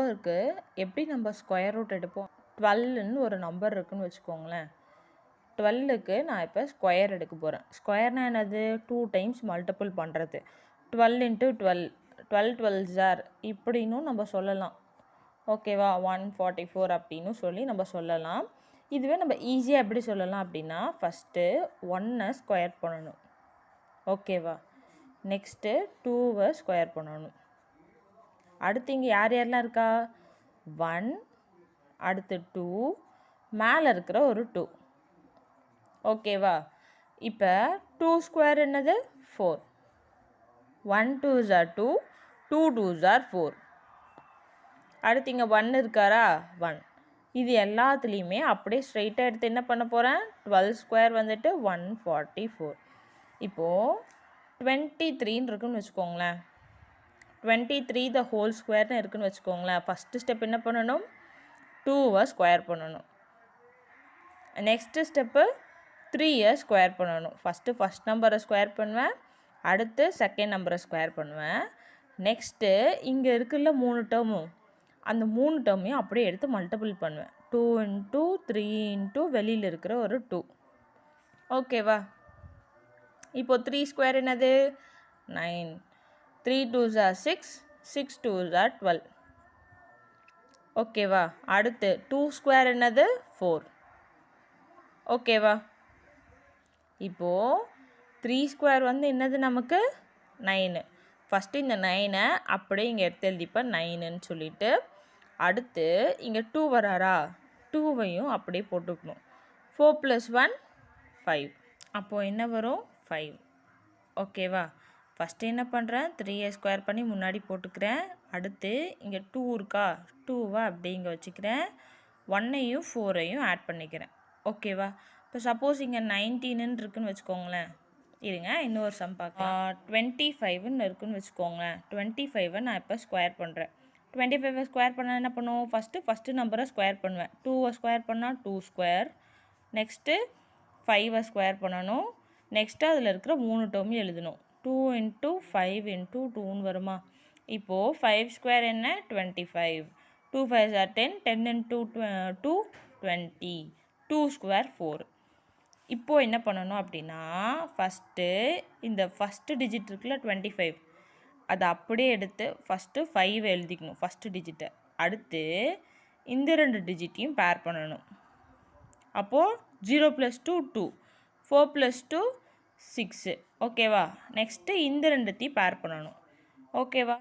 நம்பருக்கு எப்படி நம்ம ஸ்கொயர் ரூட் எடுப்போம்? 12ன்னு ஒரு நம்பர் இருக்குன்னு வச்சுக்கோங்களேன். 12க்கு நான் இப்போ ஸ்கொயர் எடுக்க போகிறேன். ஸ்கொயர்னா என்னது? 2 டைம்ஸ் மல்டிபிள் பண்ணுறது. 12 × 12 12 12s ஆர் இப்படின்னும் நம்ம சொல்லலாம். ஓகேவா? 144 அப்படின்னு சொல்லி நம்ம சொல்லலாம். இதுவே நம்ம ஈஸியாக எப்படி சொல்லலாம் அப்படின்னா, ஃபஸ்ட்டு 1 ஸ்கொயர் பண்ணணும். ஓகேவா? நெக்ஸ்ட்டு 2 ஸ்கொயர் பண்ணணும். அடுத்து இங்கே யார் யாரெல்லாம் இருக்கா? 1, அடுத்து 2, மேலே இருக்கிற ஒரு 2. ஓகேவா? இப்போ 2 ஸ்கொயர் என்னது? 4. 1 2s are 2, 2 2s are 4. அடுத்து இங்கே 1 இருக்காரா? 1. இது எல்லாத்துலேயுமே அப்படியே ஸ்ட்ரைட்டாக எடுத்து என்ன பண்ண போகிறேன்? 12 ஸ்கொயர் வந்துட்டு 144. இப்போது 23ன்னு இருக்குன்னு வச்சுக்கோங்களேன். 23 the whole ஸ்கொயர்னு இருக்குன்னு வச்சுக்கோங்களேன். ஃபஸ்ட்டு ஸ்டெப் என்ன பண்ணணும்? 2 ஸ்கொயர் பண்ணணும். நெக்ஸ்ட்டு ஸ்டெப்பு 3 ஸ்கொயர் பண்ணணும். ஃபஸ்ட் நம்பரை ஸ்கொயர் பண்ணுவேன், அடுத்து செகண்ட் நம்பரை ஸ்கொயர் பண்ணுவேன். நெக்ஸ்ட்டு இங்கே இருக்குல்ல 3 டேர்மும், அந்த 3 டேர்மையும் அப்படியே எடுத்து மல்டிபிள் பண்ணுவேன். 2 × 3 × வெளியில் இருக்கிற ஒரு 2. ஓகேவா? இப்போது 3 ஸ்கொயர் என்னது? 9. 3 2s are 6, 6 2s are 12. ஓகேவா? அடுத்து 2 ஸ்கொயர் என்னது? 4. ஓகேவா? இப்போது 3 ஸ்கொயர் வந்து என்னது நமக்கு? 9. ஃபஸ்ட்டு இந்த 9 அப்படியே இங்கே எடுத்து எழுதிப்பேன் 9ன்னு சொல்லிட்டு. அடுத்து இங்கே 2 வராரா? 2வையும் அப்படியே போட்டுக்கணும். 4 + 1 5. அப்போது என்ன வரும்? 5. ஓகேவா? ஃபஸ்ட்டு என்ன பண்ணுறேன்? 3 ஸ்கொயர் பண்ணி முன்னாடி போட்டுக்கிறேன். அடுத்து இங்கே 2 இருக்கா? 2 அப்படியே இங்கே வச்சுக்கிறேன். 1ஐயும் 4ஐயும் ஆட் பண்ணிக்கிறேன். ஓகேவா? இப்போ சப்போஸ் இங்கே 19ன்னு இருக்குன்னு வச்சுக்கோங்களேன். இருங்க, இன்னொரு சம் பார்க்கலாம். 25ன்னு இருக்குன்னு வச்சுக்கோங்களேன். 25 நான் இப்போ ஸ்கொயர் பண்ணுறேன். 25 ஸ்கொயர் பண்ணால் என்ன பண்ணுவோம்? ஃபஸ்ட்டு நம்பரை ஸ்கொயர் பண்ணுவேன். 2 ஸ்கொயர் பண்ணால் 2 ஸ்கொயர். நெக்ஸ்ட்டு 5 ஸ்கொயர் பண்ணணும். நெக்ஸ்ட்டு அதில் இருக்கிற 3 டேர்மையும் எழுதணும். 2 × 5 × 2ன்னு வருமா? இப்போது 5 ஸ்கொயர் என்ன? 25. 2 5s are 10, 10 × 2 20. 2 ஸ்கொயர் 4. இப்போது என்ன பண்ணணும் அப்படின்னா, ஃபஸ்ட்டு இந்த ஃபஸ்ட்டு டிஜிட் இருக்குல்ல 25, அதை அப்படியே எடுத்து ஃபஸ்ட்டு 5 எழுதிக்கணும், ஃபஸ்ட்டு டிஜிட்டை. அடுத்து இந்த 2 டிஜிட்டையும் பேர் பண்ணணும். அப்போது 0 + 2 2, 4 + 2 6. ஓகேவா? நெக்ஸ்ட்டு இந்த 2த்தையும் பேர் பண்ணணும். ஓகேவா?